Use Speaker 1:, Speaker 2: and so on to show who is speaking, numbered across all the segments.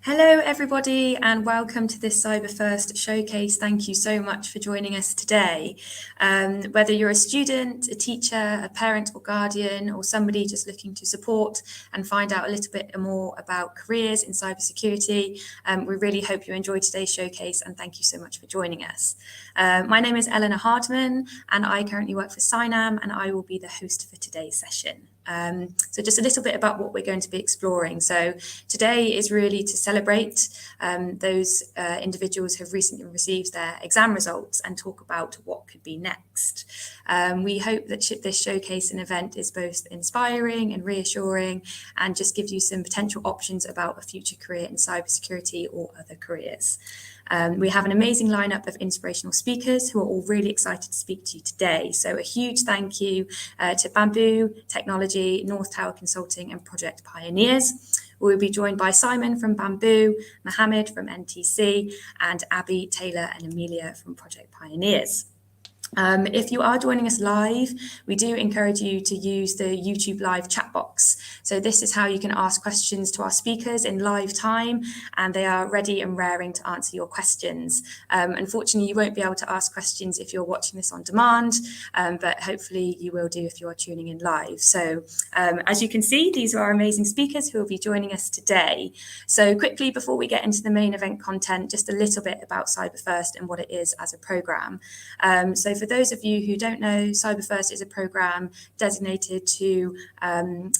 Speaker 1: Hello everybody and welcome to this CyberFirst showcase. Thank you so much for joining us today. Whether you're a student, a teacher, a parent or guardian, or somebody just looking to support and find out a little bit more about careers in cybersecurity, we really hope you enjoyed today's showcase and thank you so much for joining us. My name is Eleanor Hardman and I currently work for Cynam and I will be the host for today's session. So just a little bit about what we're going to be exploring. So today is really to celebrate those individuals who have recently received their exam results and talk about what could be next. We hope that this showcase and event is both inspiring and reassuring and just gives you some potential options about a future career in cybersecurity or other careers. We have an amazing lineup of inspirational speakers who are all really excited to speak to you today. So a huge thank you to Bamboo Technology, North Tower Consulting and Project Pioneers. We'll be joined by Simon from Bamboo, Mohammed from NTC and Abby, Taylor and Amelia from Project Pioneers. If you are joining us live, we do encourage you to use the YouTube live chat box. So this is how you can ask questions to our speakers in live time and they are ready and raring to answer your questions. Unfortunately, you won't be able to ask questions if you're watching this on demand, but hopefully you will do if you are tuning in live. So as you can see, these are our amazing speakers who will be joining us today. So quickly, before we get into the main event content, just a little bit about CyberFirst and what it is as a programme. So for those of you who don't know, CyberFirst is a programme designated to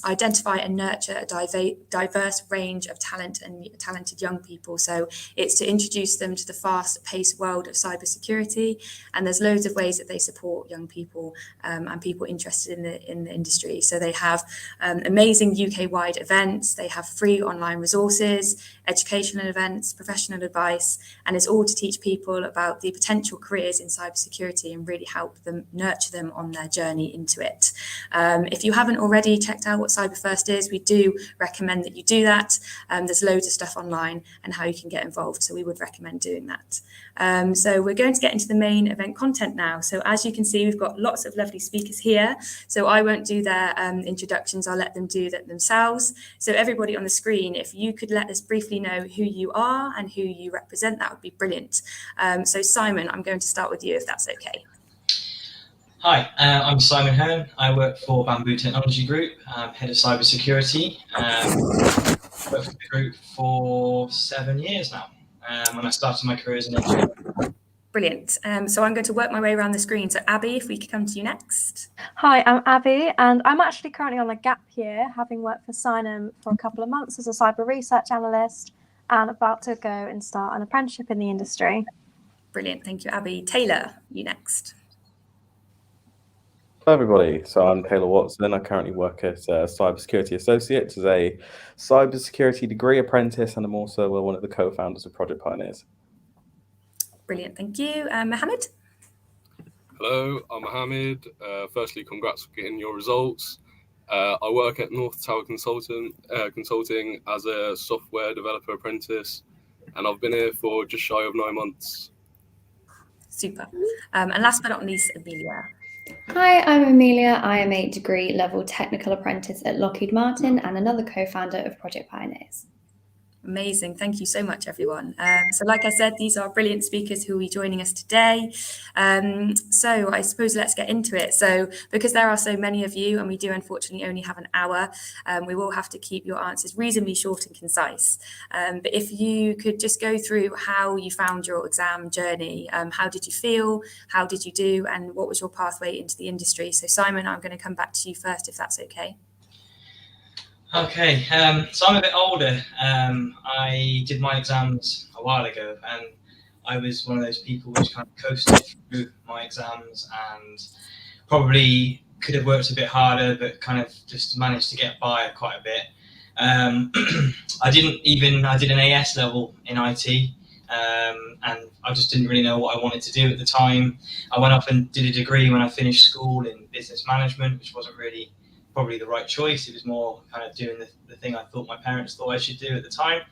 Speaker 1: identify and nurture a diverse range of talent and talented young people. So it's to introduce them to the fast-paced world of cybersecurity, and there's loads of ways that they support young people and people interested in the industry. So they have amazing UK-wide events, they have free online resources, educational events, professional advice, and it's all to teach people about the potential careers in cybersecurity and really help them nurture them on their journey into it. If you haven't already checked out what CyberFirst is, we do recommend that you do that. There's loads of stuff online and how you can get involved, so we would recommend doing that. So we're going to get into the main event content now. So as you can see, we've got lots of lovely speakers here. So I won't do their introductions, I'll let them do that themselves. So everybody on the screen, if you could let us briefly know who you are and who you represent, that would be brilliant. So Simon, I'm going to start with you if that's okay.
Speaker 2: Hi, I'm Simon Hearn. I work for Bamboo Technology Group. I'm head of cybersecurity. I've worked for the group for 7 years now, and I started my career as an engineer.
Speaker 1: Brilliant. So I'm going to work my way around the screen. So Abby, if we could come to you next.
Speaker 3: Hi, I'm Abby, and I'm actually currently on a gap year, having worked for Cynam for a couple of months as a cyber research analyst and about to go and start an apprenticeship in the industry.
Speaker 1: Brilliant. Thank you, Abby. Taylor, you next.
Speaker 4: Hello everybody, so I'm Taylor Watson. I currently work as a Cybersecurity Associate, as a Cybersecurity degree apprentice, and I'm also one of the co-founders of Project Pioneers.
Speaker 1: Brilliant, thank you. Mohammed?
Speaker 5: Hello, I'm Mohammed. Firstly, congrats for getting your results. I work at North Tower Consulting as a software developer apprentice, and I've been here for just shy of 9 months.
Speaker 1: Super. And last but not least, Amelia.
Speaker 6: Hi, I'm Amelia. I am a degree level technical apprentice at Lockheed Martin and another co-founder of Project Pioneers.
Speaker 1: Amazing. Thank you so much, everyone. So like I said, these are brilliant speakers who will be joining us today. So I suppose let's get into it. So because there are so many of you and we do unfortunately only have an hour, we will have to keep your answers reasonably short and concise. But if you could just go through how you found your exam journey, how did you feel, how did you do, and what was your pathway into the industry? So Simon, I'm going to come back to you first, if that's okay.
Speaker 2: Okay, so I'm a bit older. I did my exams a while ago, and I was one of those people which kind of coasted through my exams and probably could have worked a bit harder, but kind of just managed to get by quite a bit. I did an AS level in IT, and I just didn't really know what I wanted to do at the time. I went off and did a degree when I finished school in business management, which wasn't really probably the right choice. It was more kind of doing the thing I thought my parents thought I should do at the time.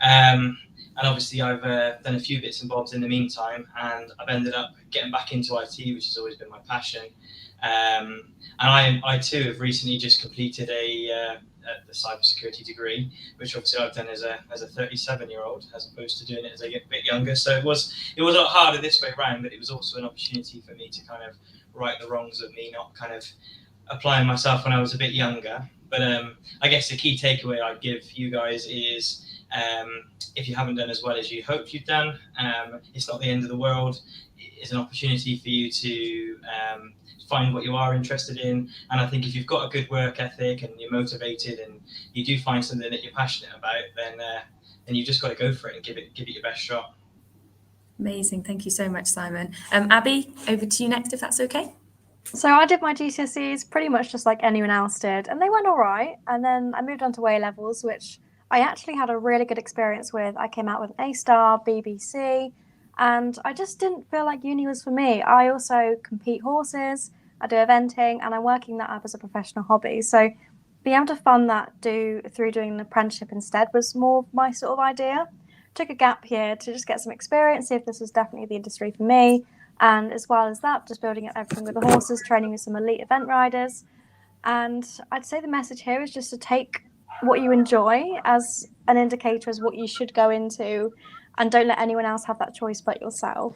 Speaker 2: And obviously I've done a few bits and bobs in the meantime, and I've ended up getting back into IT, which has always been my passion. And I too have recently just completed the cybersecurity degree, which obviously I've done as a 37-year-old, as opposed to doing it as a bit younger. So it was a lot harder this way around, but it was also an opportunity for me to kind of right the wrongs of me not kind of applying myself when I was a bit younger. But I guess the key takeaway I'd give you guys is, if you haven't done as well as you hoped you've done, it's not the end of the world. It's an opportunity for you to find what you are interested in. And I think if you've got a good work ethic and you're motivated and you do find something that you're passionate about, then you've just got to go for it and give it your best shot.
Speaker 1: Amazing. Thank you so much, Simon. Abby, over to you next, if that's okay.
Speaker 3: So I did my GCSEs pretty much just like anyone else did, and they went all right. And then I moved on to A-levels, which I actually had a really good experience with. I came out with an A-star, BBC, and I just didn't feel like uni was for me. I also compete horses, I do eventing, and I'm working that up as a professional hobby. So being able to fund that through doing an apprenticeship instead was more my sort of idea. Took a gap year to just get some experience, see if this was definitely the industry for me. And as well as that, just building up everything with the horses, training with some elite event riders. And I'd say the message here is just to take what you enjoy as an indicator as what you should go into, and don't let anyone else have that choice but yourself.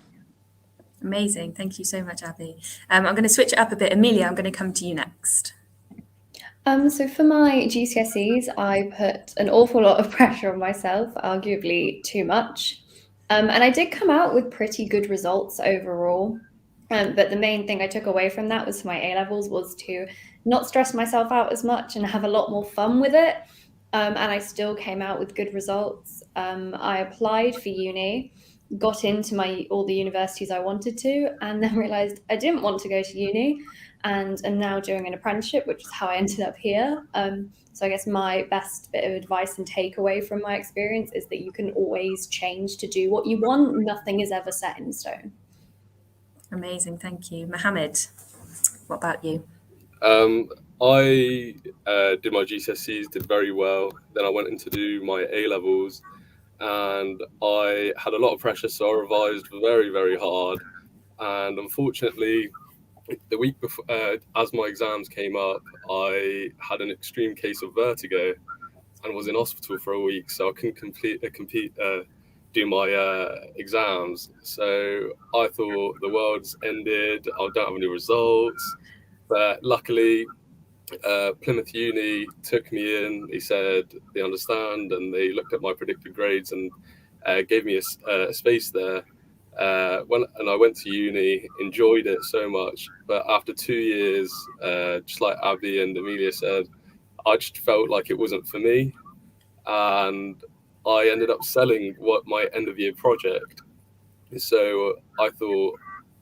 Speaker 1: Amazing. Thank you so much, Abby. I'm going to switch it up a bit. Amelia, I'm going to come to you next.
Speaker 6: So for my GCSEs, I put an awful lot of pressure on myself, arguably too much. And I did come out with pretty good results overall. But the main thing I took away from that was for my A-levels was to not stress myself out as much and have a lot more fun with it. And I still came out with good results. I applied for uni, got into all the universities I wanted to, and then realized I didn't want to go to uni, and am now doing an apprenticeship, which is how I ended up here. So I guess my best bit of advice and takeaway from my experience is that you can always change to do what you want. Nothing is ever set in stone.
Speaker 1: Amazing. Thank you. Mohammed, what about you?
Speaker 5: I did my GCSEs, did very well. Then I went in to do my A-levels, and I had a lot of pressure, so I revised very, very hard. And unfortunately, the week before, as my exams came up, I had an extreme case of vertigo and was in hospital for a week, so I couldn't do my exams. So I thought the world's ended, I don't have any results. But luckily, Plymouth Uni took me in. He said they understand, and they looked at my predicted grades and gave me a space there. And I went to uni, enjoyed it so much, but after 2 years, just like Abby and Amelia said, I just felt like it wasn't for me, and I ended up selling my end of year project. So I thought,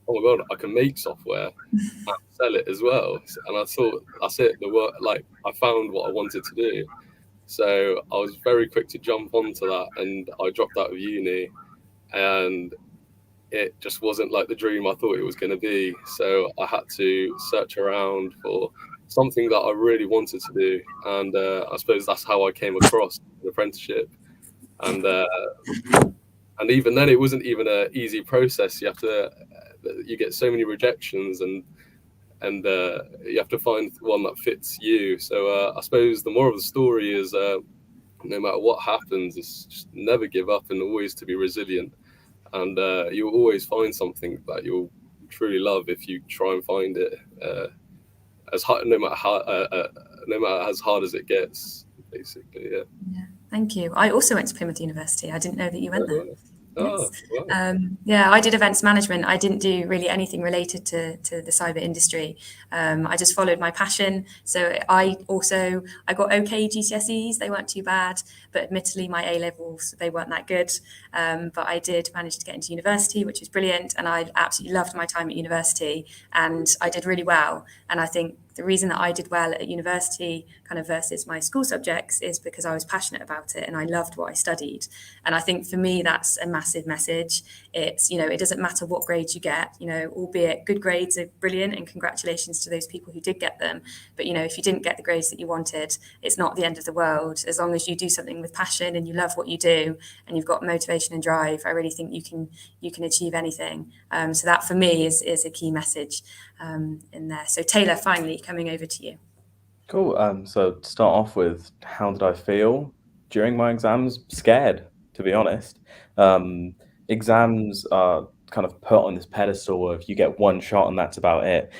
Speaker 5: oh my god, I can make software and sell it as well. And I thought, that's it. I found what I wanted to do. So I was very quick to jump onto that, and I dropped out of uni, and it just wasn't like the dream I thought it was going to be. So I had to search around for something that I really wanted to do. And I suppose that's how I came across an apprenticeship. And even then, it wasn't even an easy process. You get so many rejections, and you have to find one that fits you. So I suppose the moral of the story is, no matter what happens, just never give up and always to be resilient. And you'll always find something that you'll truly love if you try and find it. No matter as hard as it gets, basically. Yeah.
Speaker 1: Thank you. I also went to Plymouth University. I didn't know that you went there.
Speaker 5: Oh,
Speaker 1: yes.
Speaker 5: Wow.
Speaker 1: I did events management. I didn't do really anything related to the cyber industry. I just followed my passion. So I got okay GCSEs. They weren't too bad, but admittedly my A-levels, they weren't that good. But I did manage to get into university, which is brilliant. And I absolutely loved my time at university, and I did really well. And I think the reason that I did well at university kind of versus my school subjects is because I was passionate about it and I loved what I studied. And I think for me, that's a massive message. It's, it doesn't matter what grades you get, albeit good grades are brilliant and congratulations to those people who did get them. But, if you didn't get the grades that you wanted, it's not the end of the world. As long as you do something with passion and you love what you do and you've got motivation and drive, I really think you can achieve anything. So that for me is a key message. in there. So Taylor, finally coming over to you.
Speaker 4: Cool. So to start off with, how did I feel during my exams? Scared, to be honest. Exams are kind of put on this pedestal of you get one shot and that's about it.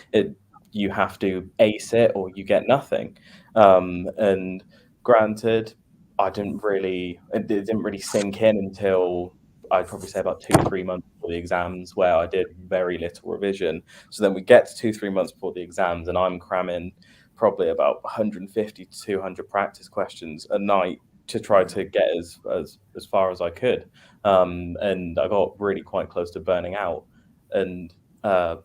Speaker 4: You have to ace it or you get nothing. And granted, it didn't really sink in until I'd probably say about 2-3 months before the exams, where I did very little revision. So then we get to 2-3 months before the exams, and I'm cramming probably about 150 to 200 practice questions a night to try to get as far as I could. And I got really quite close to burning out. And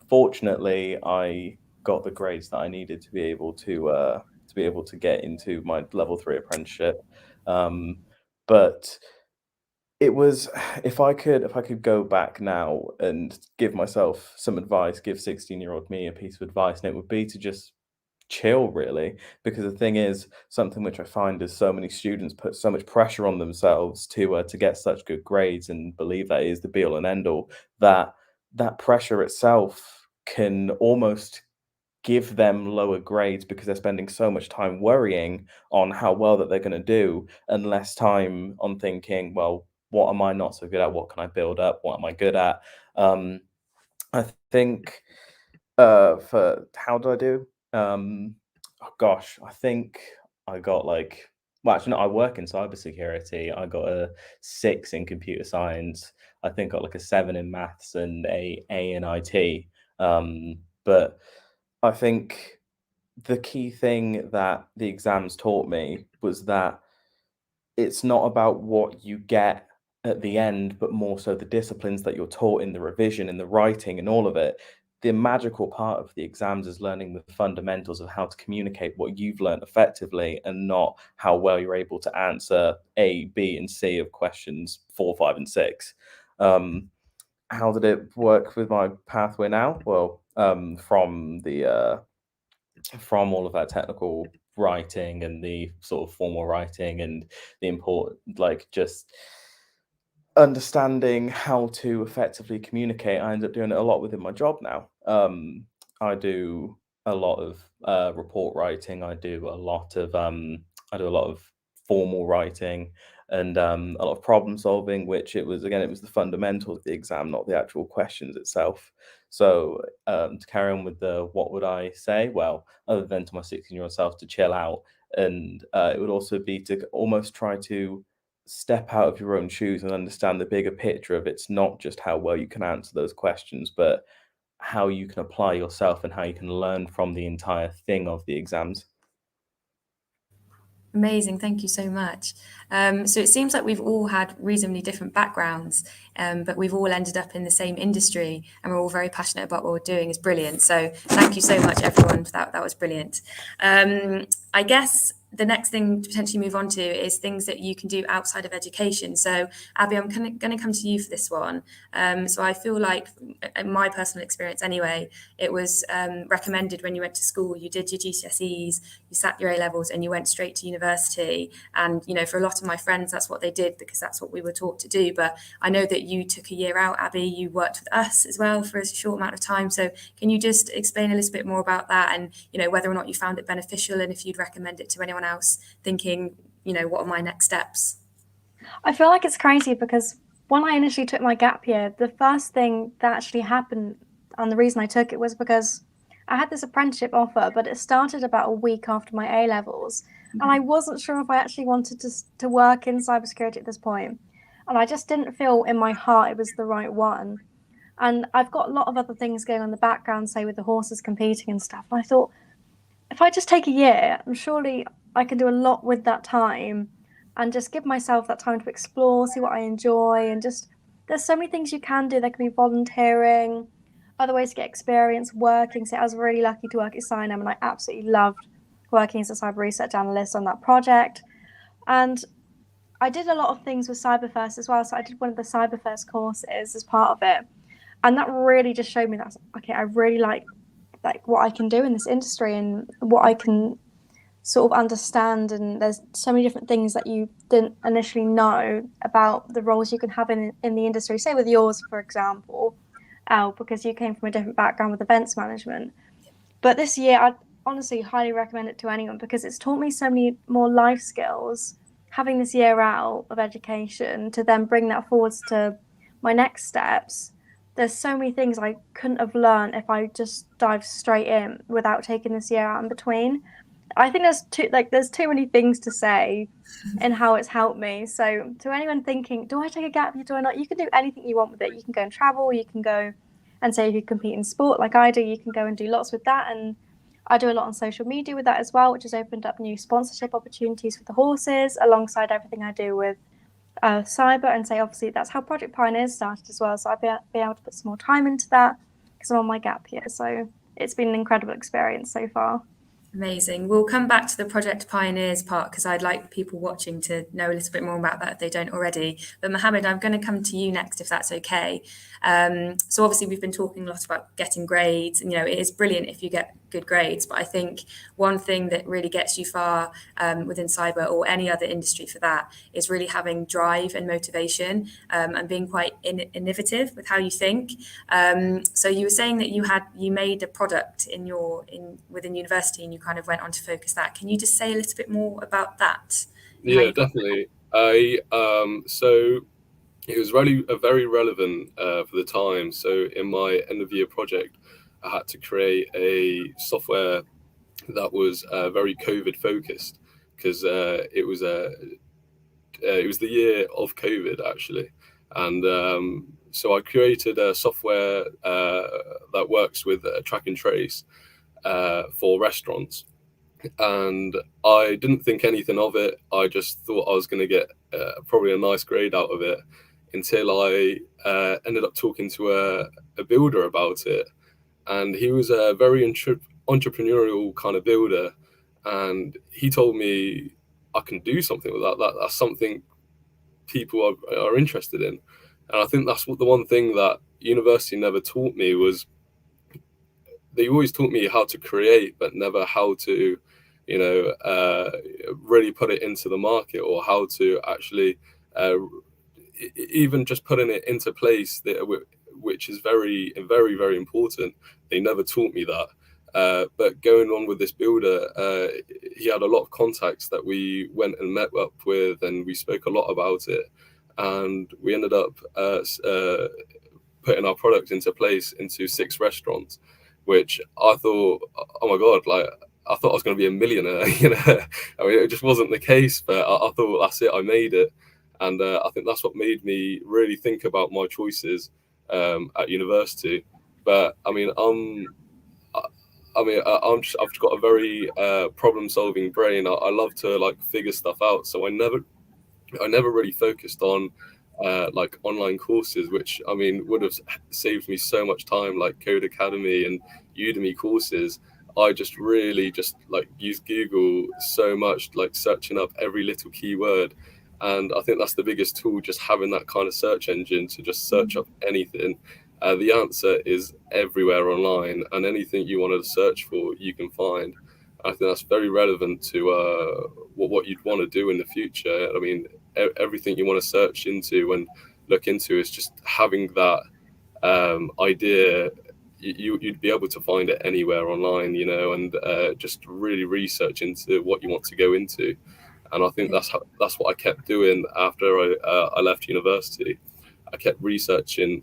Speaker 4: fortunately, I got the grades that I needed to be able to get into my level 3 apprenticeship. But it was, if I could go back now and give myself some advice, give 16-year-old me a piece of advice, and it would be to just chill, really. Because the thing is, something which I find is so many students put so much pressure on themselves to get such good grades and believe that is the be all and end all, that pressure itself can almost give them lower grades because they're spending so much time worrying on how well that they're going to do and less time on thinking, well, what am I not so good at? What can I build up? What am I good at? I think for how do I do? Oh gosh, I think I got like, well, actually, no, I work in cybersecurity. I got a 6 in computer science. I think got like a 7 in maths and a in IT. But I think the key thing that the exams taught me was that it's not about what you get at the end, but more so the disciplines that you're taught in the revision, in the writing, and all of it. The magical part of the exams is learning the fundamentals of how to communicate what you've learned effectively and not how well you're able to answer A, B, and C of questions 4, 5, and 6. How did it work with my pathway now? Well, from all of that technical writing and the sort of formal writing and the important, like, just understanding how to effectively communicate, I end up doing it a lot within my job now. I do a lot of report writing. I do a lot of formal writing and a lot of problem solving, which it was the fundamentals of the exam, not the actual questions itself. So to carry on with the what would I say? Well, other than to my 16-year-old self to chill out, and it would also be to almost try to step out of your own shoes and understand the bigger picture of it's not just how well you can answer those questions, but how you can apply yourself and how you can learn from the entire thing of the exams.
Speaker 1: Amazing, thank you so much. So it seems like we've all had reasonably different backgrounds, but we've all ended up in the same industry and we're all very passionate about what we're doing. Is brilliant. So thank you so much, everyone, for that. That was brilliant. I guess the next thing to potentially move on to is things that you can do outside of education. So Abby, I'm going to come to you for this one. So I feel like, in my personal experience anyway, it was recommended when you went to school, you did your GCSEs, you sat your A-levels and you went straight to university. And, you know, for a lot of my friends, that's what they did because that's what we were taught to do. But I know that you took a year out, Abby, you worked with us as well for a short amount of time. So can you just explain a little bit more about that and, you know, whether or not you found it beneficial and if you'd recommend it to anyone else thinking, you know, what are my next steps?
Speaker 3: I feel like it's crazy because when I initially took my gap year, the first thing that actually happened and the reason I took it was because I had this apprenticeship offer, but it started about a week after my A-levels. And I wasn't sure if I actually wanted to work in cybersecurity at this point. And I just didn't feel in my heart it was the right one. And I've got a lot of other things going on in the background, say with the horses competing and stuff. And I thought, if I just take a year, surely I can do a lot with that time and just give myself that time to explore, see what I enjoy. And just, there's so many things you can do. There can be volunteering, other ways to get experience, working. So I was really lucky to work at Cinem and I absolutely loved working as a cyber research analyst on that project. And I did a lot of things with CyberFirst as well. So I did one of the CyberFirst courses as part of it. And that really just showed me that, okay, I really like what I can do in this industry and what I can sort of understand. And there's so many different things that you didn't initially know about the roles you can have in the industry, say with yours, for example, because you came from a different background with events management. But this year, I'd honestly highly recommend it to anyone because it's taught me so many more life skills. Having this year out of education to then bring that forwards to my next steps, there's so many things I couldn't have learned if I just dived straight in without taking this year out in between. I think there's too many things to say and how it's helped me. So to anyone thinking, do I take a gap year, do I not? You can do anything you want with it. You can go and travel, you can go and say if you compete in sport like I do, you can go and do lots with that. And I do a lot on social media with that as well, which has opened up new sponsorship opportunities for the horses alongside everything I do with cyber. And say obviously that's how Project Pioneers started as well. So I've been able to put some more time into that because I'm on my gap year. So it's been an incredible experience so far.
Speaker 1: Amazing. We'll come back to the Project Pioneers part because I'd like people watching to know a little bit more about that if they don't already. But Mohammed, I'm going to come to you next if that's okay. So obviously we've been talking a lot about getting grades, and it is brilliant if you get good grades, but I think one thing that really gets you far within cyber or any other industry for that is really having drive and motivation and being quite innovative with how you think. So you were saying that you made a product within university and you kind of went on to focus that. Can you just say a little bit more about that?
Speaker 5: Yeah, definitely. So it was really very relevant for the time. So in my end of year project, I had to create a software that was very COVID focused because it was the year of COVID actually, and so I created a software that works with track and trace for restaurants. And I didn't think anything of it. I just thought I was going to get probably a nice grade out of it until I ended up talking to a builder about it. And he was a very entrepreneurial kind of builder. And he told me I can do something with that. That's something people are interested in. And I think that's the one thing that university never taught me was they always taught me how to create, but never how to really put it into the market or how to actually even just putting it into place, which is very, very, very important. They never taught me that. But going on with this builder, he had a lot of contacts that we went and met up with, and we spoke a lot about it. And we ended up putting our product into place into 6 restaurants, which I thought, oh my God, like, I thought I was going to be a millionaire, I mean, it just wasn't the case, but I thought that's it, I made it. And I think that's what made me really think about my choices at university. But I mean, I've got a very problem-solving brain. I love to like figure stuff out. So I never really focused on like online courses, which I mean would have saved me so much time, like Code Academy and Udemy courses. I just really just like used Google so much, like searching up every little keyword. And I think that's the biggest tool, just having that kind of search engine to just search up anything. The answer is everywhere online, and anything you want to search for, you can find. I think that's very relevant to what you'd want to do in the future. I mean, everything you want to search into and look into is just having that idea. You'd be able to find it anywhere online, and just really research into what you want to go into. And I think that's what I kept doing after I left university. I kept researching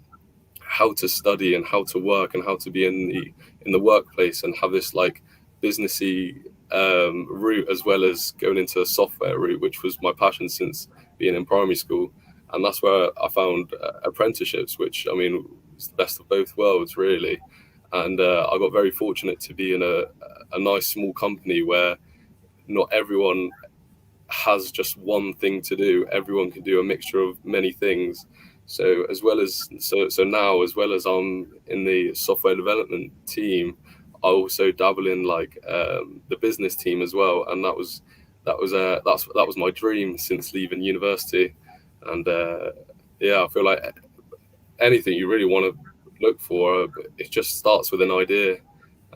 Speaker 5: how to study and how to work and how to be in the workplace and have this like businessy route as well as going into a software route, which was my passion since being in primary school. And that's where I found apprenticeships, which I mean is the best of both worlds really. And I got very fortunate to be in a nice small company where not everyone has just one thing to do. Everyone can do a mixture of many things. So now, as well as I'm in the software development team, I also dabble in like the business team as well, and that was my dream since leaving university. And I feel like anything you really want to look for, it just starts with an idea,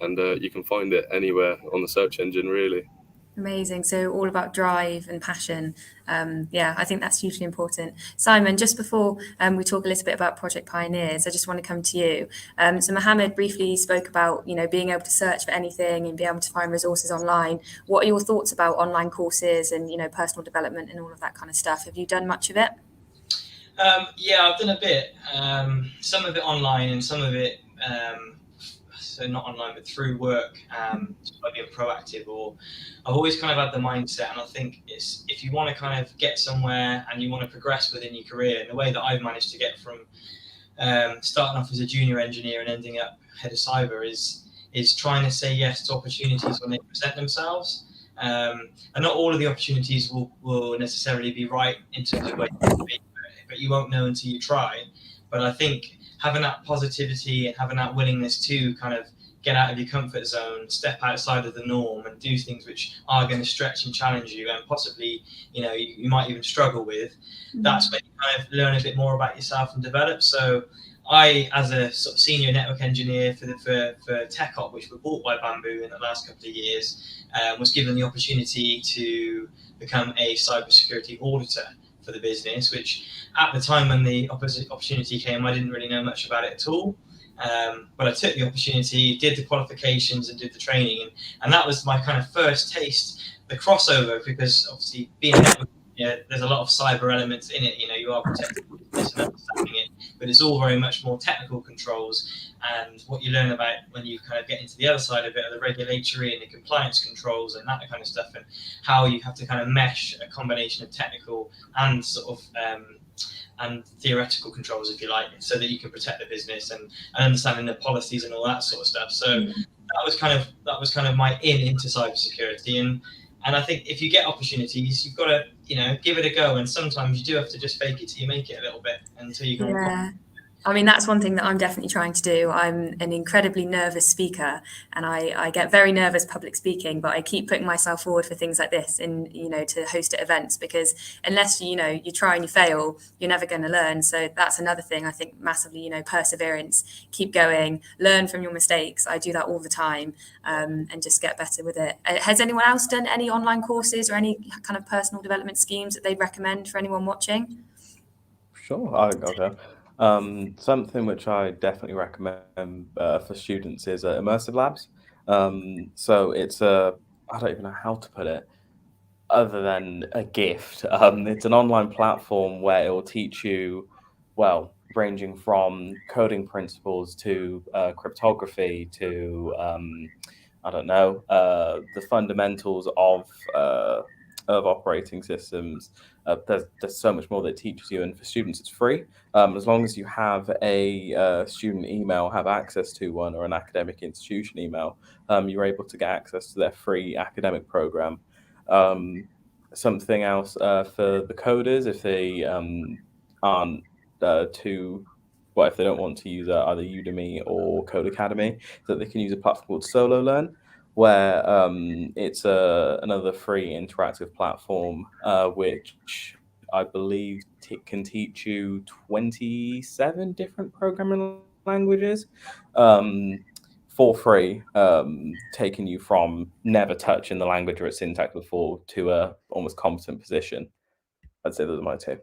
Speaker 5: and you can find it anywhere on the search engine, really.
Speaker 1: Amazing. So all about drive and passion. Yeah, I think that's hugely important. Simon, just before we talk a little bit about Project Pioneers, I just want to come to you. So Mohammed briefly spoke about, being able to search for anything and be able to find resources online. What are your thoughts about online courses and, personal development and all of that kind of stuff? Have you done much of it?
Speaker 2: Yeah, I've done a bit. Some of it online and some of it so not online, but through work, by being proactive. Or I've always kind of had the mindset, and I think it's if you want to kind of get somewhere and you want to progress within your career, and the way that I've managed to get from starting off as a junior engineer and ending up head of cyber is trying to say yes to opportunities when they present themselves. And not all of the opportunities will necessarily be right in terms of where you want to be, but you won't know until you try. But I think having that positivity and having that willingness to kind of get out of your comfort zone, step outside of the norm, and do things which are going to stretch and challenge you, and possibly, you might even struggle with. That's when you kind of learn a bit more about yourself and develop. So I, as a sort of senior network engineer for TechOp, which were bought by Bamboo in the last couple of years, was given the opportunity to become a cybersecurity auditor for the business, which at the time when the opportunity came, I didn't really know much about it at all. But I took the opportunity, did the qualifications and did the training. And that was my kind of first taste, the crossover, because obviously being a network, there's a lot of cyber elements in it. You are protecting this and understanding it, but it's all very much more technical controls. And what you learn about when you kind of get into the other side of it are the regulatory and the compliance controls and that kind of stuff, and how you have to kind of mesh a combination of technical and sort of and theoretical controls, if you like, so that you can protect the business and understanding the policies and all that sort of stuff. So that was kind of my into cybersecurity. And I think if you get opportunities, you've got to, give it a go. And sometimes you do have to just fake it till you make it a little bit until you can.
Speaker 1: Yeah. I mean, that's one thing that I'm definitely trying to do. I'm an incredibly nervous speaker, and I get very nervous public speaking, but I keep putting myself forward for things like this and, to host at events, because unless, you try and you fail, you're never going to learn. So that's another thing I think massively, perseverance, keep going, learn from your mistakes. I do that all the time, and just get better with it. Has anyone else done any online courses or any kind of personal development schemes that they'd recommend for anyone watching?
Speaker 4: Sure, I'll go. Something which I definitely recommend for students is immersive labs. So it's I don't even know how to put it other than a gift. It's an online platform where it will teach you, well, ranging from coding principles to cryptography to I don't know, the fundamentals of operating systems. There's so much more that it teaches you, and for students it's free. As long as you have a student email, have access to one, or an academic institution email, you're able to get access to their free academic program. Something else for the coders, if they aren't if they don't want to use either Udemy or Code Academy, that they can use a platform called Solo Learn, where it's another free interactive platform which I believe can teach you 27 different programming languages for free, taking you from never touching the language or its syntax before to a almost competent position. I'd say those are my two.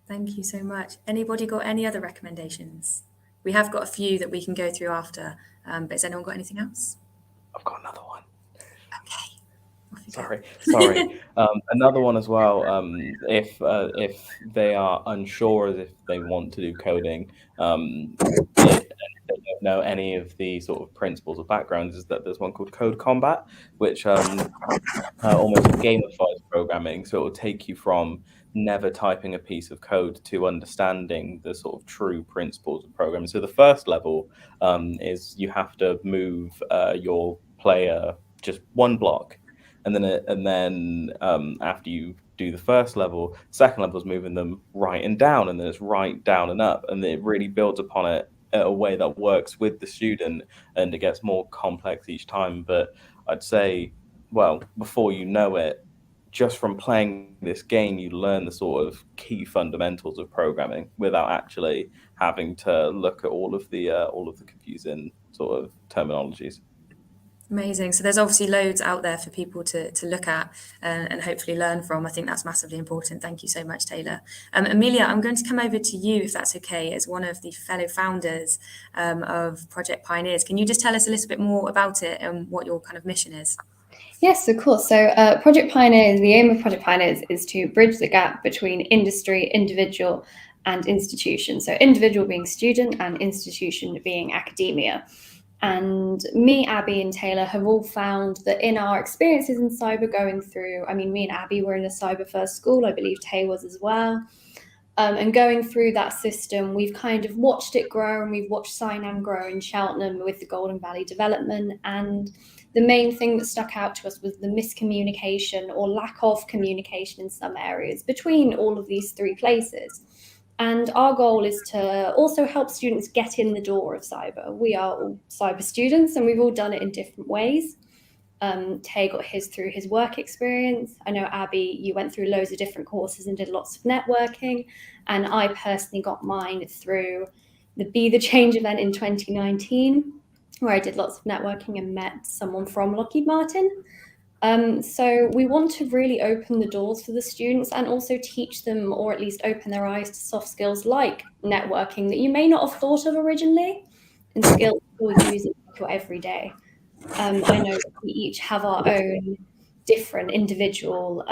Speaker 1: Thank you so much. Anybody got any other recommendations? We have got a few that we can go through after, but has anyone got anything else?
Speaker 4: I've got another one.
Speaker 1: Okay.
Speaker 4: Sorry. Another one as well. If they are unsure as if they want to do coding, and they don't know any of the sort of principles or backgrounds, is that there's one called Code Combat, which almost gamifies programming. So it will take you from never typing a piece of code to understanding the sort of true principles of programming. So the first level is you have to move your player just one block. And then after you do the first level, second level is moving them right and down, and then it's right, down, and up. And it really builds upon it in a way that works with the student, and it gets more complex each time. But I'd say, well, before you know it, just from playing this game, you learn the sort of key fundamentals of programming without actually having to look at all of the confusing sort of terminologies.
Speaker 1: Amazing. So there's obviously loads out there for people to look at and hopefully learn from. I think that's massively important. Thank you so much, Taylor. Amelia, I'm going to come over to you, if that's okay, as one of the fellow founders of Project Pioneers. Can you just tell us a little bit more about it and what your kind of mission is?
Speaker 6: Yes, of course. So Project Pioneers, the aim of Project Pioneers is to bridge the gap between industry, individual, and institution. So individual being student and institution being academia. And me, Abby, and Taylor have all found that in our experiences in cyber going through, I mean, me and Abby were in a CyberFirst school, I believe Tay was as well. And going through that system, we've kind of watched it grow, and we've watched Cynam grow in Cheltenham with the Golden Valley development. And the main thing that stuck out to us was the miscommunication or lack of communication in some areas between all of these three places. And our goal is to also help students get in the door of cyber. We are all cyber students, and we've all done it in different ways. Tay got his through his work experience. I know, Abby, you went through loads of different courses and did lots of networking. And I personally got mine through the Be the Change event in 2019, where I did lots of networking and met someone from Lockheed Martin. So we want to really open the doors for the students and also teach them, or at least open their eyes to soft skills like networking that you may not have thought of originally, and skills you'll use in your everyday. I know that we each have our own different individual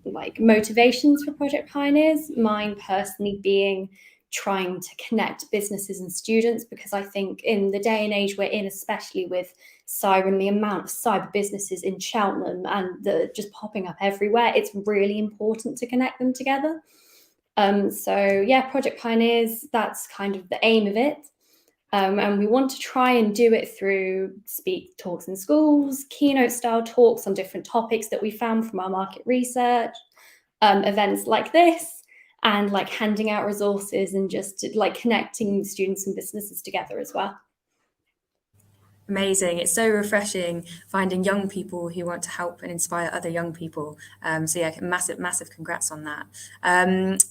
Speaker 6: like motivations for Project Pioneers. Mine personally being trying to connect businesses and students, because I think in the day and age we're in, especially with cyber and the amount of cyber businesses in Cheltenham and the just popping up everywhere, it's really important to connect them together. So yeah, Project Pioneers, that's kind of the aim of it. And we want to try and do it through speak talks in schools, keynote style talks on different topics that we found from our market research, events like this, and like handing out resources and just like connecting students and businesses together as well.
Speaker 1: Amazing. It's so refreshing finding young people who want to help and inspire other young people. So yeah, massive congrats on that.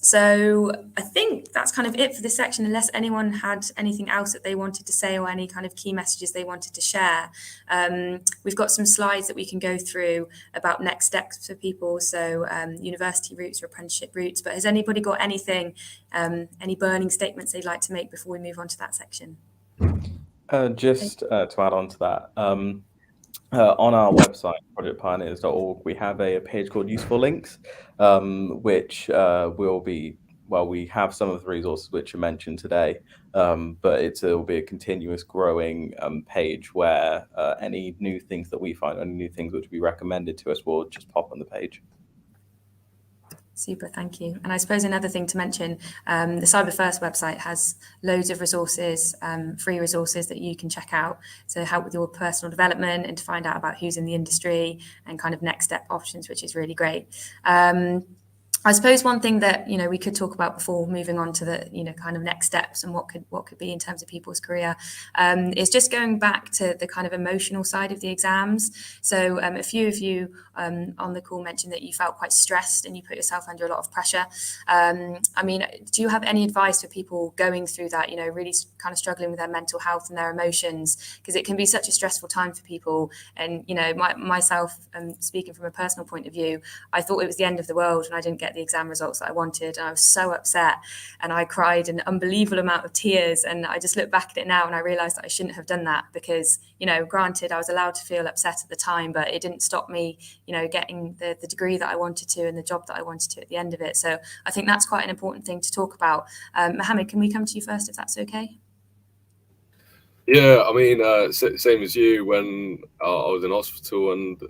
Speaker 1: So I think that's kind of it for this section, unless anyone had anything else that they wanted to say or any kind of key messages they wanted to share. We've got some slides that we can go through about next steps for people. So university routes or apprenticeship routes, but has anybody got anything, any burning statements they'd like to make before we move on to that section?
Speaker 4: Just to add on to that, on our website, projectpioneers.org, we have a page called Useful Links, which will be, well, we have some of the resources which are mentioned today, but it will be a continuous growing page where any new things that we find, any new things which will be recommended to us will just pop on the page.
Speaker 1: Super, thank you. And I suppose another thing to mention, the CyberFirst website has loads of resources, free resources that you can check out to help with your personal development and to find out about who's in the industry and kind of next step options, which is really great. I suppose one thing that, you know, we could talk about before moving on to the, you know, kind of next steps and what could be in terms of people's career is just going back to the kind of emotional side of the exams. So a few of you on the call mentioned that you felt quite stressed and you put yourself under a lot of pressure. I mean, do you have any advice for people going through that, you know, really kind of struggling with their mental health and their emotions? Because it can be such a stressful time for people. And, you know, myself, speaking from a personal point of view, I thought it was the end of the world and I didn't get the exam results that I wanted. And I was so upset and I cried an unbelievable amount of tears. And I just look back at it now and I realized that I shouldn't have done that because, you know, granted, I was allowed to feel upset at the time, but it didn't stop me, you know, getting the degree that I wanted to and the job that I wanted to at the end of it. So I think that's quite an important thing to talk about. Mohammed, can we come to you first if that's okay?
Speaker 5: Yeah, I mean, same as you. When I was in hospital and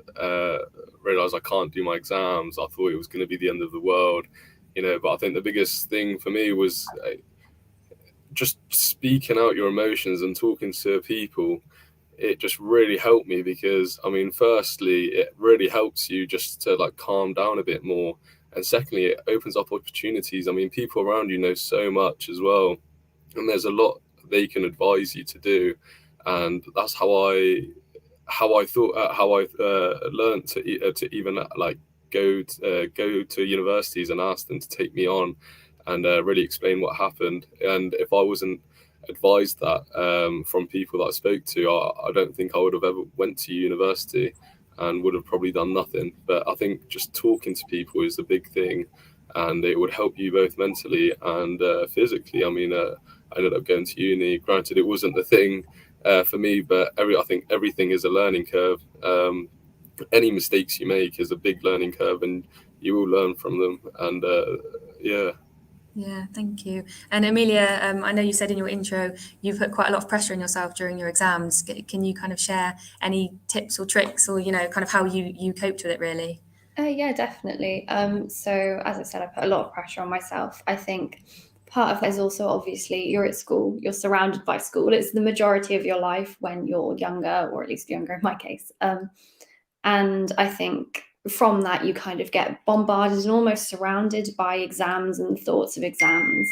Speaker 5: realised I can't do my exams, I thought it was going to be the end of the world, you know. But I think the biggest thing for me was just speaking out your emotions and talking to people. It just really helped me because, I mean, firstly, it really helps you just to like calm down a bit more, and secondly, it opens up opportunities. I mean, people around you know so much as well, and there's a lot they can advise you to do, and that's how I learned to even like go to universities and ask them to take me on and really explain what happened. And if I wasn't advised that from people that I spoke to. I don't think I would have ever went to university and would have probably done nothing. But I think just talking to people is a big thing, and it would help you both mentally and physically. I mean, I ended up going to uni. Granted, it wasn't the thing for me, but I think everything is a learning curve. Any mistakes you make is a big learning curve, and you will learn from them. And yeah.
Speaker 1: Yeah, thank you. And Amelia, I know you said in your intro you've put quite a lot of pressure on yourself during your exams. Can you kind of share any tips or tricks, or kind of how you coped with it, really?
Speaker 6: Yeah, definitely. So as I said, I put a lot of pressure on myself. I think part of it is also obviously you're at school, you're surrounded by school. It's the majority of your life when you're younger, or at least younger in my case. And I think from that, you kind of get bombarded and almost surrounded by exams and thoughts of exams.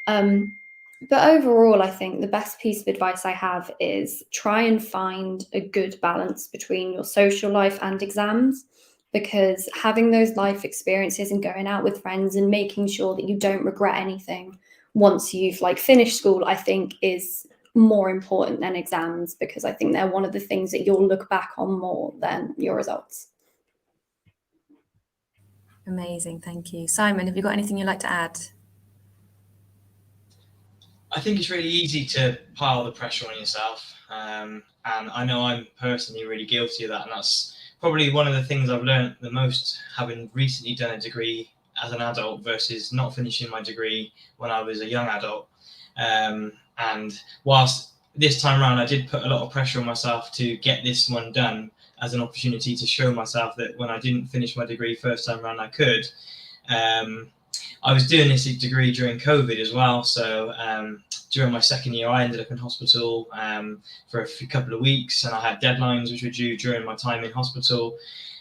Speaker 6: But overall, I think the best piece of advice I have is try and find a good balance between your social life and exams, because having those life experiences and going out with friends and making sure that you don't regret anything once you've finished school, I think is more important than exams, because I think they're one of the things that you'll look back on more than your results.
Speaker 1: Amazing, thank you. Simon, have you got anything you'd like to add?
Speaker 2: I think it's really easy to pile the pressure on yourself. And I know I'm personally really guilty of that. And that's probably one of the things I've learned the most, having recently done a degree as an adult versus not finishing my degree when I was a young adult. And whilst this time around, I did put a lot of pressure on myself to get this one done as an opportunity to show myself that when I didn't finish my degree first time around, I could. I was doing this degree during COVID as well. So during my second year, I ended up in hospital for a couple of weeks, and I had deadlines which were due during my time in hospital.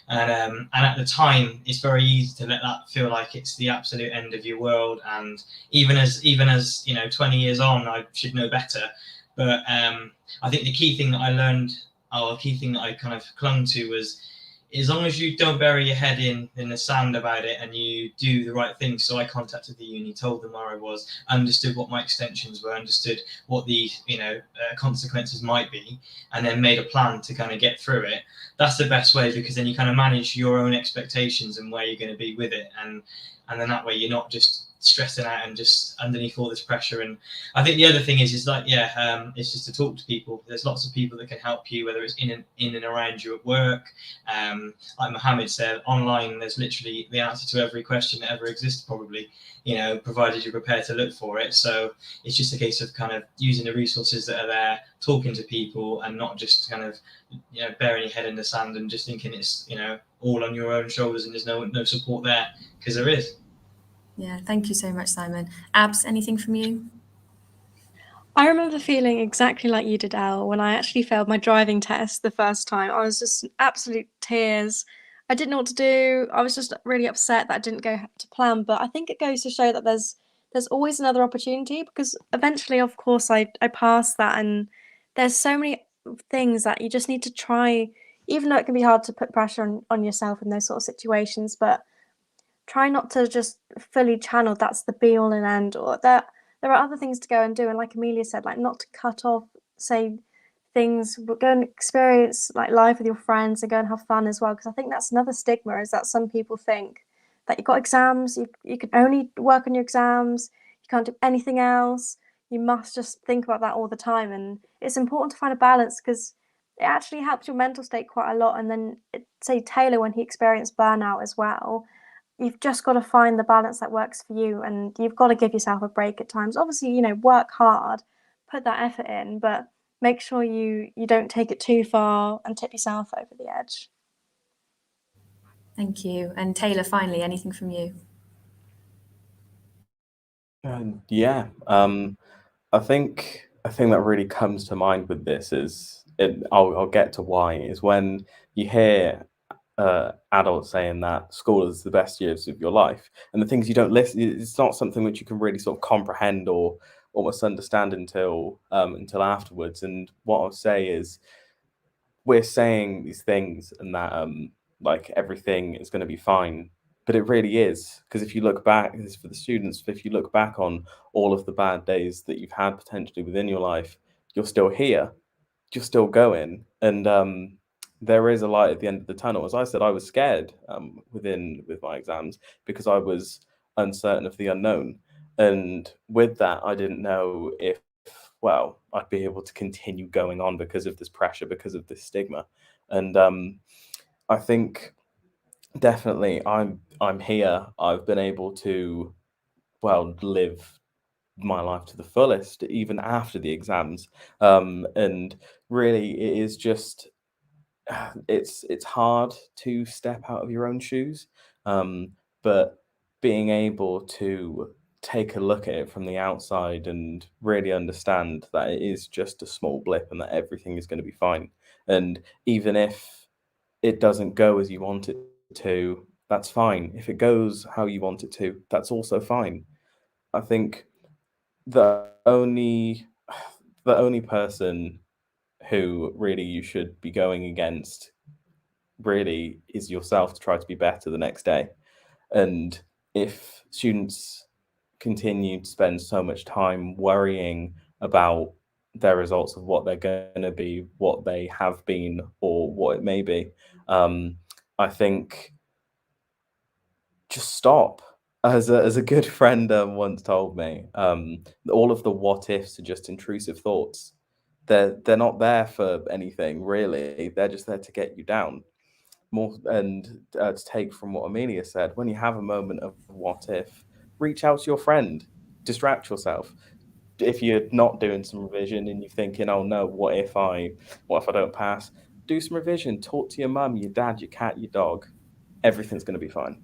Speaker 2: And at the time, it's very easy to let that feel like it's the absolute end of your world. And even as 20 years on, I should know better. But I think the key thing that I learned, or the key thing that I kind of clung to, was as long as you don't bury your head in the sand about it and you do the right thing. So I contacted the uni, told them where I was, understood what my extensions were, understood what the consequences might be, and then made a plan to kind of get through it. That's the best way, because then you kind of manage your own expectations and where you're going to be with it, and then that way you're not just stressing out and just underneath all this pressure. And I think the other thing is it's just to talk to people. There's lots of people that can help you, whether it's in and around you at work. Like Mohammed said, online there's literally the answer to every question that ever exists, probably, provided you're prepared to look for it. So it's just a case of kind of using the resources that are there, talking to people, and not just kind of burying your head in the sand and just thinking it's all on your own shoulders and there's no support there, because there is.
Speaker 1: Yeah, thank you so much, Simon. Abs, anything from you?
Speaker 3: I remember feeling exactly like you did, Al, when I actually failed my driving test the first time. I was just in absolute tears. I didn't know what to do. I was just really upset that I didn't go to plan. But I think it goes to show that there's always another opportunity, because eventually, of course, I passed that, and there's so many things that you just need to try, even though it can be hard to put pressure on yourself in those sort of situations. But try not to just fully channel that's the be all and end all. There are other things to go and do, and like Amelia said, not to cut off, say, things, but go and experience life with your friends and go and have fun as well, because I think that's another stigma, is that some people think that you've got exams, you can only work on your exams, you can't do anything else, you must just think about that all the time. And it's important to find a balance, because it actually helps your mental state quite a lot. And then say Taylor, when he experienced burnout as well, you've just got to find the balance that works for you, and you've got to give yourself a break at times. Obviously, work hard, put that effort in, but make sure you don't take it too far and tip yourself over the edge.
Speaker 1: Thank you. And Taylor, finally, anything from you?
Speaker 4: Yeah, I think a thing that really comes to mind with this is, I'll get to why, is when you hear adults saying that school is the best years of your life, and the things you don't listen, it's not something which you can really sort of comprehend or almost understand until afterwards. And what I'll say is, we're saying these things and that everything is going to be fine But it really is, because if you look back, this is for the students, if you look back on all of the bad days that you've had potentially within your life, you're still here, you're still going, and there is a light at the end of the tunnel. As I said, I was scared with my exams because I was uncertain of the unknown, and with that, I didn't know if, well, I'd be able to continue going on because of this pressure, because of this stigma, and I think definitely I'm here. I've been able to, well, live my life to the fullest even after the exams, and really it is just it's hard to step out of your own shoes, but being able to take a look at it from the outside and really understand that it is just a small blip and that everything is going to be fine, and even if it doesn't go as you want it to, that's fine. If it goes how you want it to, that's also fine. I think the only the only person who really you should be going against really is yourself, to try to be better the next day. And if students continue to spend so much time worrying about their results of what they're going to be, what they have been, or what it may be, I think just stop. As a good friend once told me, all of the what ifs are just intrusive thoughts. They're not there for anything really. They're just there to get you down. More, and to take from what Amelia said, when you have a moment of what if, reach out to your friend, distract yourself. If you're not doing some revision and you're thinking, oh no, what if I don't pass? Do some revision. Talk to your mum, your dad, your cat, your dog. Everything's going to be fine.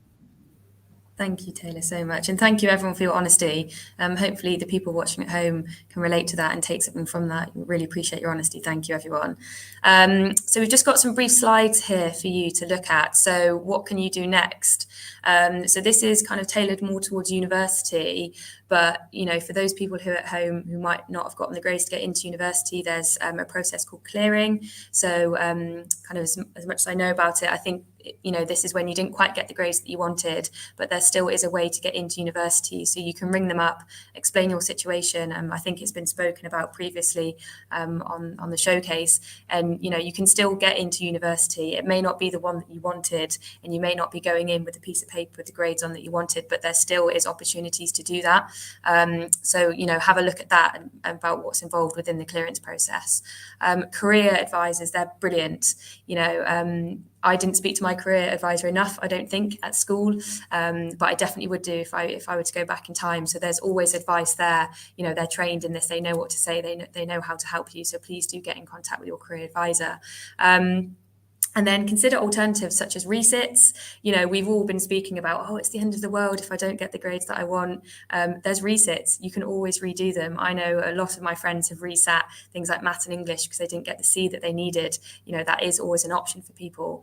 Speaker 1: Thank you, Taylor, so much. And thank you, everyone, for your honesty. Hopefully the people watching at home can relate to that and take something from that. Really appreciate your honesty. Thank you, everyone. So we've just got some brief slides here for you to look at. So what can you do next? So this is kind of tailored more towards university, but, you know, for those people who are at home who might not have gotten the grades to get into university, there's a process called clearing. So kind of as much as I know about it, I think, you know, this is when you didn't quite get the grades that you wanted, but there still is a way to get into university. So you can ring them up, explain your situation. I think it's been spoken about previously on the showcase, and, you know, you can still get into university. It may not be the one that you wanted, and you may not be going in with a piece of paper with the grades on that you wanted, but there still is opportunities to do that. So, you know, have a look at that and about what's involved within the clearance process. Career advisors, they're brilliant. You know, I didn't speak to my career advisor enough, I don't think, at school, but I definitely would do if I were to go back in time. So there's always advice there. You know, they're trained in this, they know what to say, they know how to help you. So please do get in contact with your career advisor. And then consider alternatives such as resits. You know, we've all been speaking about, oh, it's the end of the world if I don't get the grades that I want. There's resits. You can always redo them. I know a lot of my friends have resat things like maths and English because they didn't get the C that they needed. You know, that is always an option for people.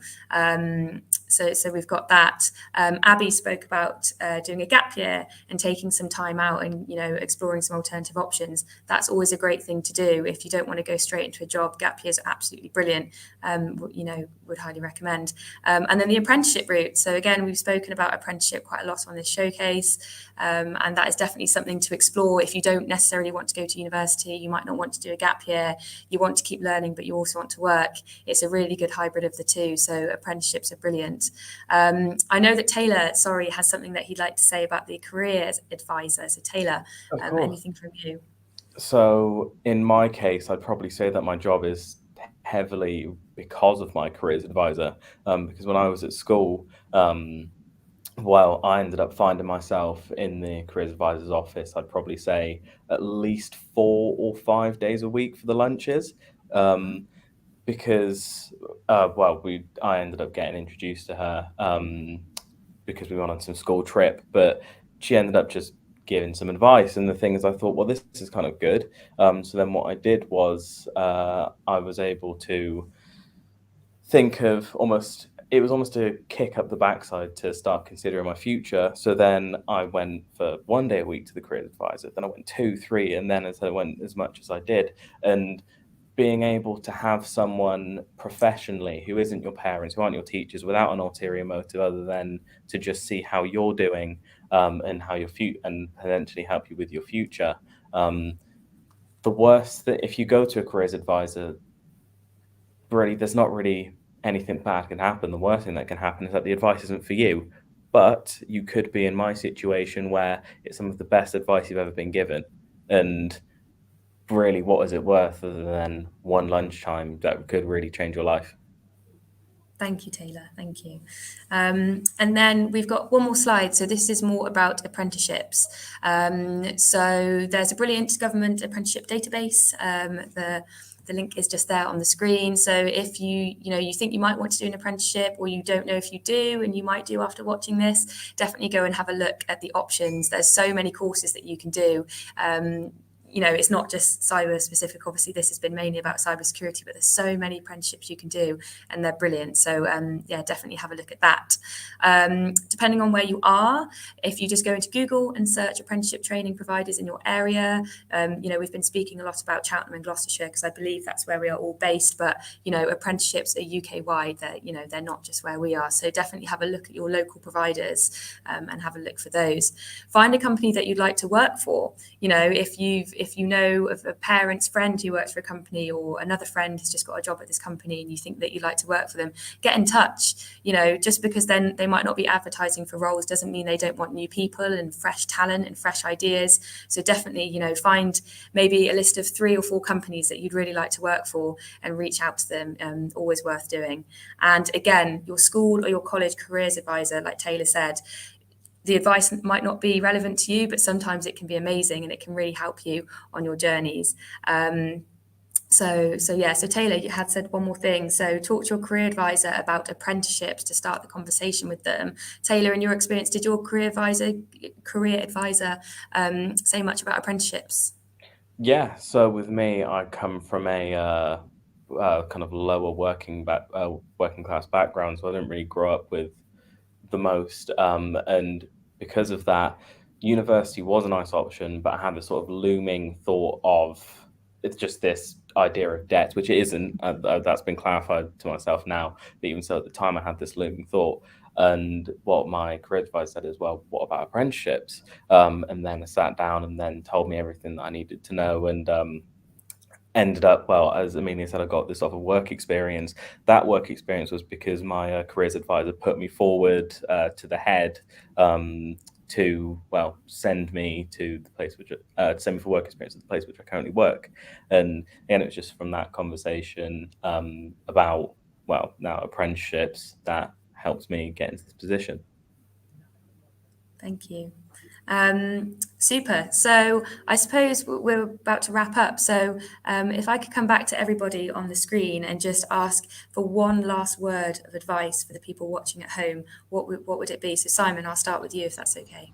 Speaker 1: So we've got that. Abby spoke about doing a gap year and taking some time out and, you know, exploring some alternative options. That's always a great thing to do. If you don't want to go straight into a job, gap years are absolutely brilliant. You know, would highly recommend. And then the apprenticeship route. So again, we've spoken about apprenticeship quite a lot on this showcase, and that is definitely something to explore. If you don't necessarily want to go to university, you might not want to do a gap year, you want to keep learning, but you also want to work. It's a really good hybrid of the two. So apprenticeships are brilliant. I know that Taylor, has something that he'd like to say about the careers advisor. So Taylor, anything from you?
Speaker 4: So in my case, I'd probably say that my job is heavily because of my careers advisor, because when I was at school, well, I ended up finding myself in the careers advisor's office, I'd probably say at least 4 or 5 days a week for the lunches, because I ended up getting introduced to her because we went on some school trip, but she ended up just giving some advice, and the thing is, I thought, well, this is kind of good. So then what I did was I was able to think of almost a kick up the backside to start considering my future. So then I went for 1 day a week to the career advisor, then I went 2, 3, and then as I went as much as I did. And being able to have someone professionally who isn't your parents, who aren't your teachers, without an ulterior motive other than to just see how you're doing, and how and potentially help you with your future. The worst that if you go to a careers advisor, really, there's not really anything bad can happen. The worst thing that can happen is that the advice isn't for you. But you could be in my situation where it's some of the best advice you've ever been given. And really, what is it worth other than one lunchtime that could really change your life?
Speaker 1: Thank you, Taylor. Thank you. And then we've got one more slide. So this is more about apprenticeships. So there's a brilliant government apprenticeship database. The link is just there on the screen. So if you think you might want to do an apprenticeship, or you don't know if you do and you might do after watching this, definitely go and have a look at the options. There's so many courses that you can do. It's not just cyber specific. Obviously, this has been mainly about cybersecurity, but there's so many apprenticeships you can do, and they're brilliant. So definitely have a look at that. Depending on where you are, if you just go into Google and search apprenticeship training providers in your area, we've been speaking a lot about Cheltenham and Gloucestershire because I believe that's where we are all based. But apprenticeships are UK wide. They're not just where we are. So definitely have a look at your local providers and have a look for those. Find a company that you'd like to work for. If you know of a parent's friend who works for a company, or another friend who's just got a job at this company and you think that you'd like to work for them, get in touch. Just because then they might not be advertising for roles doesn't mean they don't want new people and fresh talent and fresh ideas. So definitely, find maybe a list of 3 or 4 companies that you'd really like to work for and reach out to them. Always worth doing. And again, your school or your college careers advisor, like Taylor said, the advice might not be relevant to you, but sometimes it can be amazing and it can really help you on your journeys. So Taylor, you had said one more thing. So talk to your career advisor about apprenticeships to start the conversation with them. Taylor, in your experience, did your career advisor say much about apprenticeships?
Speaker 4: Yeah, so with me, I come from a kind of lower working class background, so I didn't really grow up with the most, and because of that, university was a nice option, but I had this sort of looming thought of it's just this idea of debt, which it isn't. That's been clarified to myself now, but even so, at the time, I had this looming thought. And what my career advisor said is, well, what about apprenticeships? And then I sat down and then told me everything that I needed to know, and ended up, well, as Amelia said, I got this sort of work experience. That work experience was because my careers advisor put me forward to the head to, well, send me to the place which send me for work experience at the place which I currently work. And again, it was just from that conversation about, well, now apprenticeships that helped me get into this position.
Speaker 1: Thank you. Super. So I suppose we're about to wrap up. So if I could come back to everybody on the screen and just ask for one last word of advice for the people watching at home, what would it be? So Simon, I'll start with you if that's okay.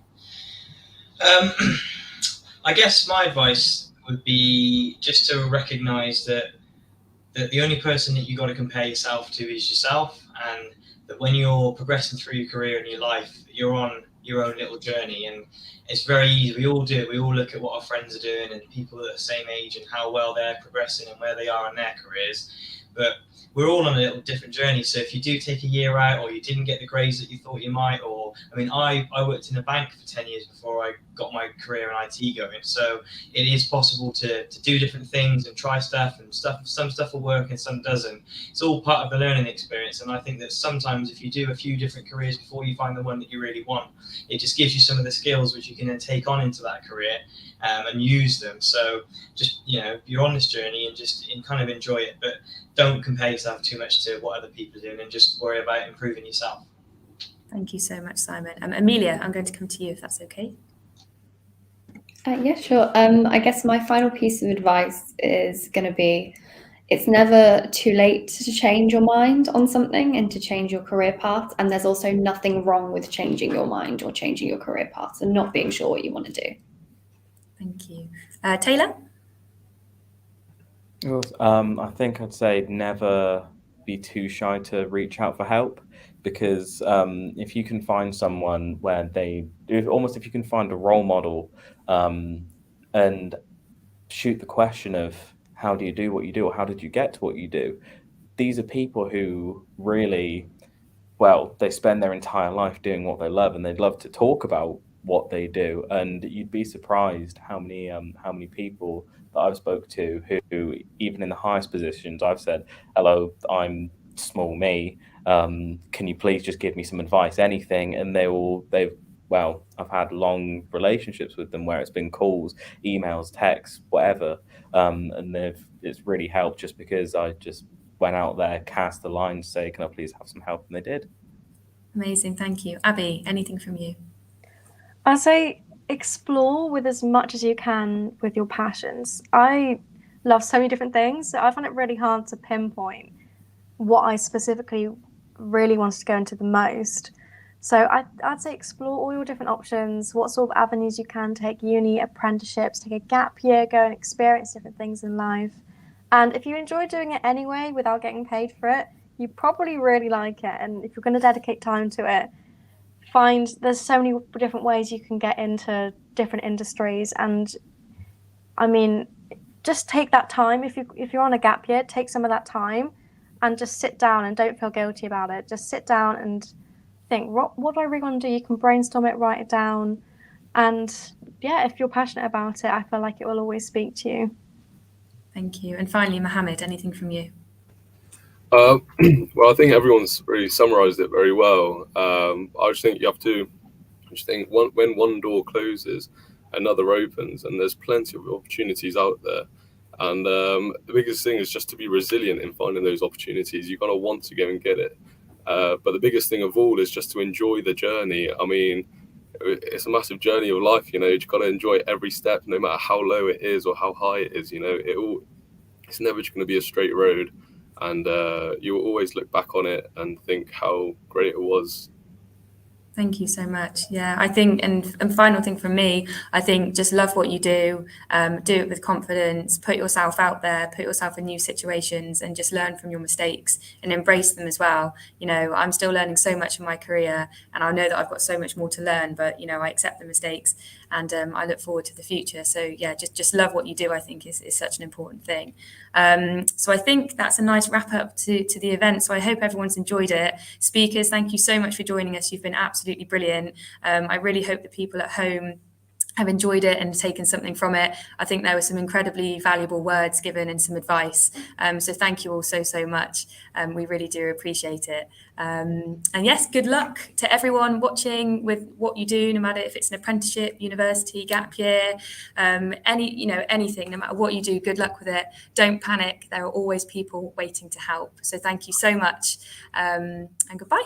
Speaker 2: I guess my advice would be just to recognise that the only person that you got to compare yourself to is yourself, and that when you're progressing through your career and your life, you're on your own little journey, and it's very easy. We all do it. We all look at what our friends are doing and people at the same age and how well they're progressing and where they are in their careers. But we're all on a little different journey. So if you do take a year out, or you didn't get the grades that you thought you might, or I worked in a bank for 10 years before I got my career in IT going. So it is possible to do different things and try stuff, and some stuff will work and some doesn't. It's all part of the learning experience. And I think that sometimes if you do a few different careers before you find the one that you really want, it just gives you some of the skills which you can then take on into that career and use them. So just, you're on this journey and kind of enjoy it, but don't compare yourself too much to what other people are doing, and just worry about improving yourself.
Speaker 1: Thank you so much, Simon. Amelia, I'm going to come to you if that's okay.
Speaker 6: Yeah, sure. I guess my final piece of advice is going to be, it's never too late to change your mind on something and to change your career path. And there's also nothing wrong with changing your mind or changing your career path and not being sure what you want to do.
Speaker 1: Thank you. Taylor?
Speaker 4: I think I'd say never be too shy to reach out for help, because if you can find someone where if you can find a role model and shoot the question of how do you do what you do, or how did you get to what you do? These are people who really, well, they spend their entire life doing what they love, and they'd love to talk about what they do. And you'd be surprised how many people that I've spoke to who even in the highest positions, I've said, hello, I'm small me, can you please just give me some advice, anything? And well, I've had long relationships with them where it's been calls, emails, texts, whatever, and it's really helped just because I just went out there, cast the line, say, can I please have some help? And they did.
Speaker 1: Amazing, thank you. Abby, anything from you?
Speaker 3: I'd say explore with as much as you can with your passions. I love so many different things, so I find it really hard to pinpoint what I specifically really wanted to go into the most. So I'd say explore all your different options, what sort of avenues you can take, uni, apprenticeships, take a gap year, go and experience different things in life. And if you enjoy doing it anyway without getting paid for it, you probably really like it. And if you're going to dedicate time to it, there's so many different ways you can get into different industries. And I mean, just take that time. If you're on a gap year, take some of that time and just sit down and don't feel guilty about it. Just sit down and think, what do I really want to do? You can brainstorm it, write it down. And yeah, if you're passionate about it, I feel like it will always speak to you.
Speaker 1: Thank you. And finally, Mohammed, anything from you?
Speaker 5: Well, I think everyone's really summarised it very well. I just think you have to think when one door closes, another opens, and there's plenty of opportunities out there. And the biggest thing is just to be resilient in finding those opportunities. You've got to want to go and get it. But the biggest thing of all is just to enjoy the journey. I mean, it's a massive journey of life. You've got to enjoy every step, no matter how low it is or how high it is. It's never just going to be a straight road. And you will always look back on it and think how great it was.
Speaker 1: Thank you so much. Yeah, I think, and final thing from me, I think just love what you do it with confidence, put yourself out there, put yourself in new situations, and just learn from your mistakes and embrace them as well. I'm still learning so much in my career, and I know that I've got so much more to learn, but I accept the mistakes, and I look forward to the future. So yeah, just love what you do, I think is such an important thing. So I think that's a nice wrap up to the event. So I hope everyone's enjoyed it. Speakers, thank you so much for joining us. You've been absolutely brilliant. I really hope that people at home have enjoyed it and taken something from it. I think there were some incredibly valuable words given and some advice. So thank you all so much. We really do appreciate it. And yes, good luck to everyone watching with what you do, no matter if it's an apprenticeship, university, gap year, anything, no matter what you do, good luck with it. Don't panic. There are always people waiting to help. So thank you so much, and goodbye.